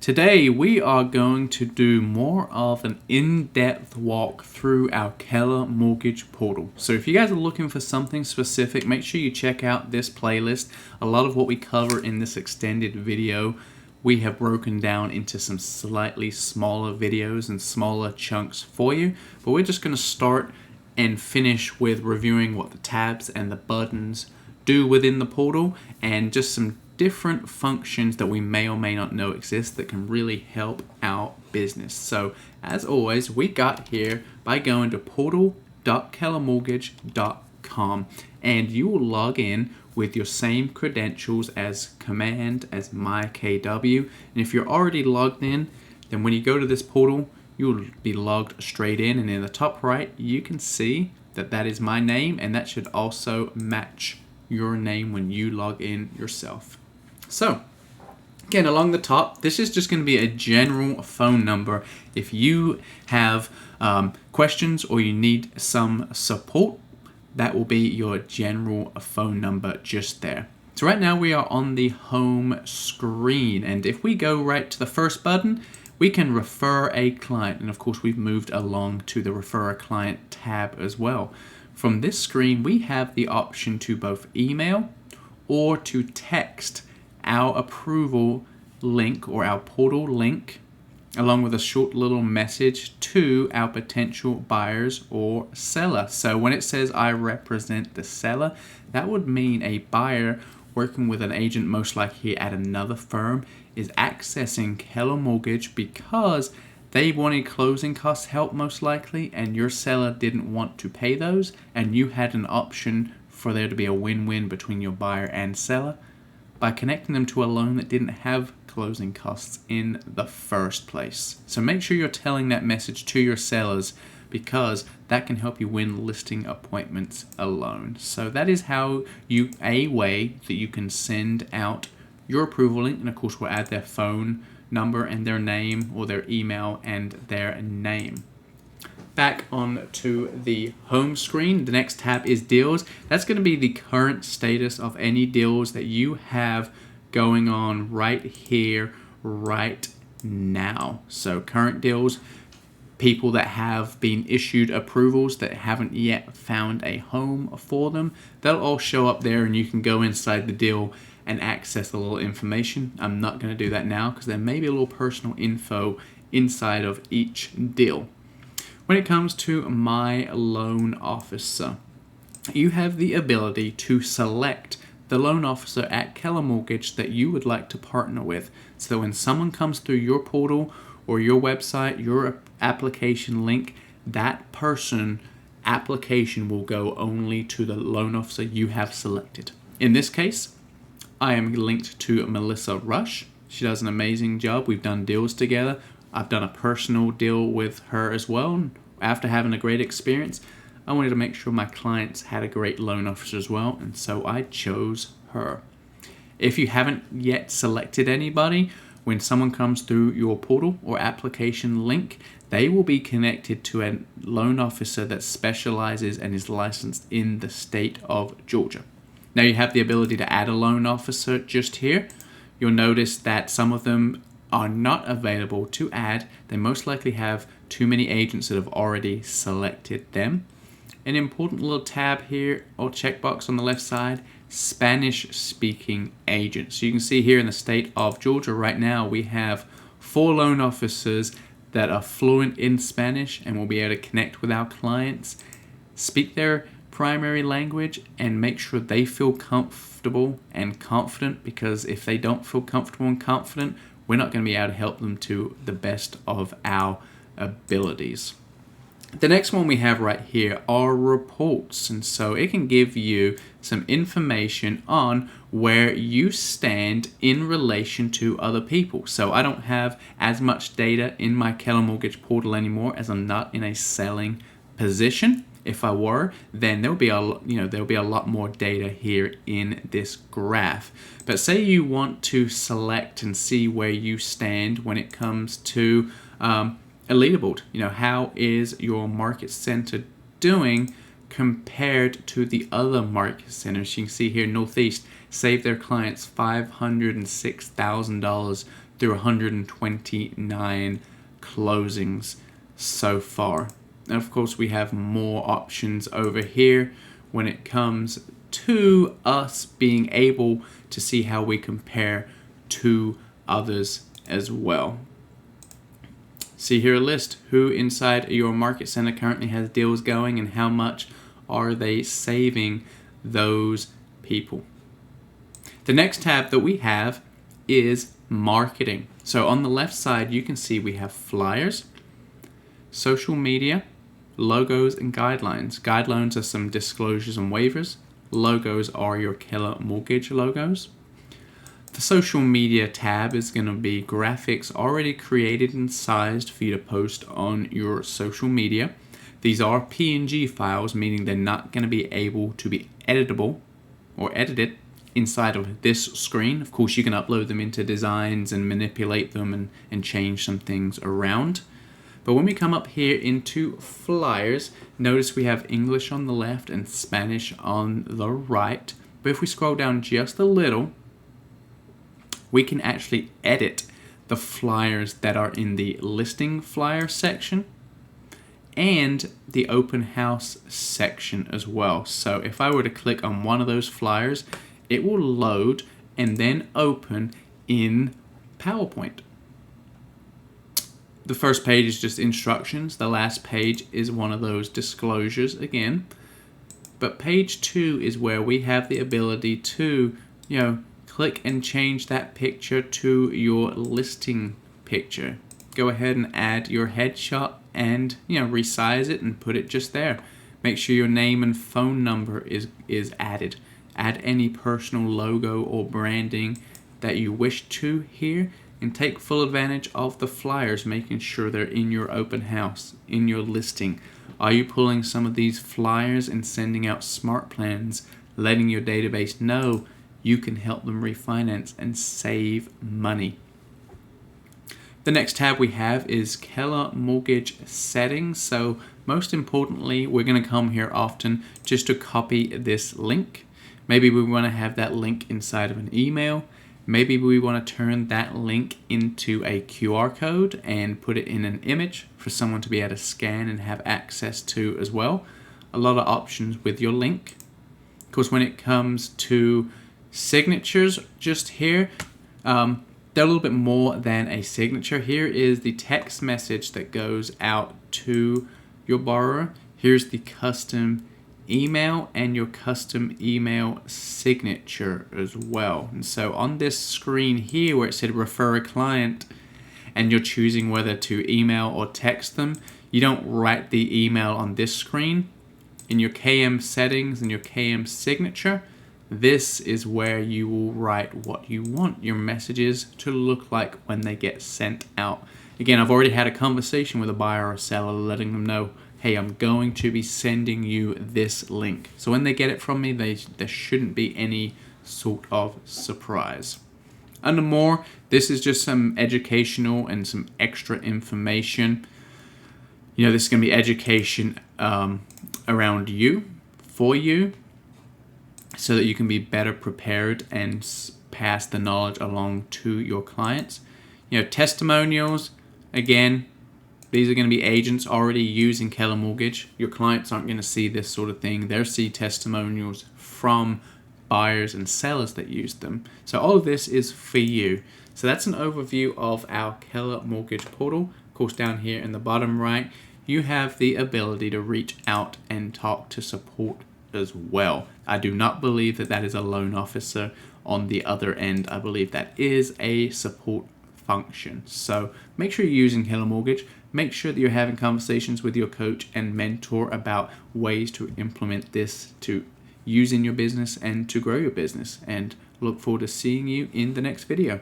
Today we are going to do more of an in-depth walk through our Keller mortgage portal. So if you guys are looking for something specific, make sure you check out this playlist. A lot of what we cover in this extended video we have broken down into some slightly smaller videos and smaller chunks for you. But we're just going to start and finish with reviewing what the tabs and the buttons do within the portal and just some different functions that we may or may not know exist that can really help our business. So as always, we got here by going to portal.kellermortgage.com, and you will log in with your same credentials as Command, as MyKW. And if you're already logged in, then when you go to this portal, you'll be logged straight in, and in the top right you can see that that is my name, and that should also match your name when you log in yourself. So again, along the top, this is just going to be a general phone number. If you have questions or you need some support, that will be your general phone number just there. So right now we are on the home screen, and if we go right to the first button, we can refer a client, and of course we've moved along to the refer a client tab as well. From this screen, we have the option to both email or to text our approval link or our portal link along with a short little message to our potential buyers or seller. So when it says I represent the seller, that would mean a buyer working with an agent, most likely at another firm, is accessing Keller Mortgage because they wanted closing costs help most likely, and your seller didn't want to pay those, and you had an option for there to be a win-win between your buyer and seller by connecting them to a loan that didn't have closing costs in the first place. So make sure you're telling that message to your sellers, because that can help you win listing appointments alone. So that is how a way that you can send out your approval link, and of course we'll add their phone number and their name, or their email and their name. Back on to the home screen, the next tab is deals. That's going to be the current status of any deals that you have going on right here, right now. So current deals, people that have been issued approvals that haven't yet found a home for them, they'll all show up there, and you can go inside the deal and access a little information. I'm not going to do that now because there may be a little personal info inside of each deal. When it comes to my loan officer, you have the ability to select the loan officer at Keller Mortgage that you would like to partner with. So when someone comes through your portal or your website, your application link, that person application will go only to the loan officer you have selected. In this case, I am linked to Melissa Rush. She does an amazing job. We've done deals together. I've done a personal deal with her as well. After having a great experience, I wanted to make sure my clients had a great loan officer as well, and so I chose her. If you haven't yet selected anybody, when someone comes through your portal or application link, they will be connected to a loan officer that specializes and is licensed in the state of Georgia. Now you have the ability to add a loan officer just here. You'll notice that some of them are not available to add. They most likely have too many agents that have already selected them. An important little tab here or checkbox on the left side, Spanish speaking agents. So you can see here in the state of Georgia right now we have 4 loan officers that are fluent in Spanish and will be able to connect with our clients, speak their primary language, and make sure they feel comfortable and confident, because if they don't feel comfortable and confident, we're not going to be able to help them to the best of our abilities. The next one we have right here are reports, and so it can give you some information on where you stand in relation to other people. So I don't have as much data in my Keller Mortgage portal anymore, as I'm not in a selling position. If I were, then there'll be a lot more data here in this graph. But say you want to select and see where you stand when it comes to a leaderboard. How is your market center doing compared to the other market centers. You can see here, Northeast saved their clients $506,000 through 129 closings so far. And of course, we have more options over here when it comes to us being able to see how we compare to others as well. See here a list who inside your market center currently has deals going and how much are they saving those people. The next tab that we have is marketing. So on the left side, you can see we have flyers, social media, logos, and guidelines. Guidelines are some disclosures and waivers. Logos are your Keller Mortgage logos. The social media tab is going to be graphics already created and sized for you to post on your social media. These are PNG files, meaning they're not going to be able to be editable or edited inside of this screen. Of course, you can upload them into designs and manipulate them and change some things around. But when we come up here into flyers, notice we have English on the left and Spanish on the right. But if we scroll down just a little, we can actually edit the flyers that are in the listing flyer section and the open house section as well. So if I were to click on one of those flyers, it will load and then open in PowerPoint. The first page is just instructions. The last page is one of those disclosures again. But page 2 is where we have the ability to, click and change that picture to your listing picture. Go ahead and add your headshot and, resize it and put it just there. Make sure your name and phone number is added. Add any personal logo or branding that you wish to here. And take full advantage of the flyers, making sure they're in your open house, in your listing. Are you pulling some of these flyers and sending out smart plans, letting your database know you can help them refinance and save money? The next tab we have is Keller Mortgage Settings. So most importantly, we're going to come here often just to copy this link. Maybe we want to have that link inside of an email. Maybe we want to turn that link into a QR code and put it in an image for someone to be able to scan and have access to as well. A lot of options with your link. Of course, when it comes to signatures, just here, they're a little bit more than a signature. Here is the text message that goes out to your borrower. Here's the custom email and your custom email signature as well. And so on this screen here where it said refer a client and you're choosing whether to email or text them, you don't write the email on this screen. In your KM settings and your KM signature, this is where you will write what you want your messages to look like when they get sent out. Again, I've already had a conversation with a buyer or seller letting them know, hey, I'm going to be sending you this link. So when they get it from me, there shouldn't be any sort of surprise. Under more, this is just some educational and some extra information. This is going to be education around you, for you, so that you can be better prepared and pass the knowledge along to your clients. Testimonials, again, these are going to be agents already using Keller Mortgage. Your clients aren't going to see this sort of thing. They'll see testimonials from buyers and sellers that use them. So all of this is for you. So that's an overview of our Keller Mortgage portal. Of course, down here in the bottom right, you have the ability to reach out and talk to support as well. I do not believe that is a loan officer on the other end. I believe that is a support function. So make sure you're using Keller Mortgage. Make sure that you're having conversations with your coach and mentor about ways to implement this to use in your business and to grow your business. And look forward to seeing you in the next video.